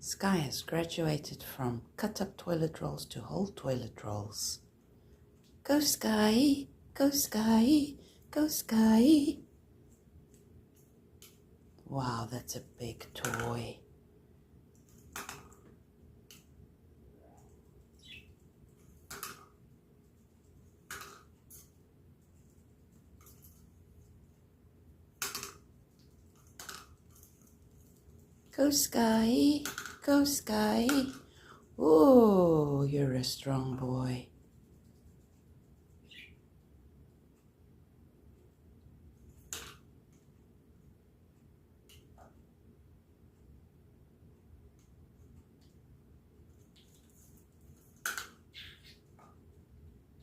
Skye has graduated from cut-up toilet rolls to whole toilet rolls. Go Skye! Go Skye! Go Skye! Wow, that's a big toy. Go Skye! Go Skye! Oh, you're a strong boy.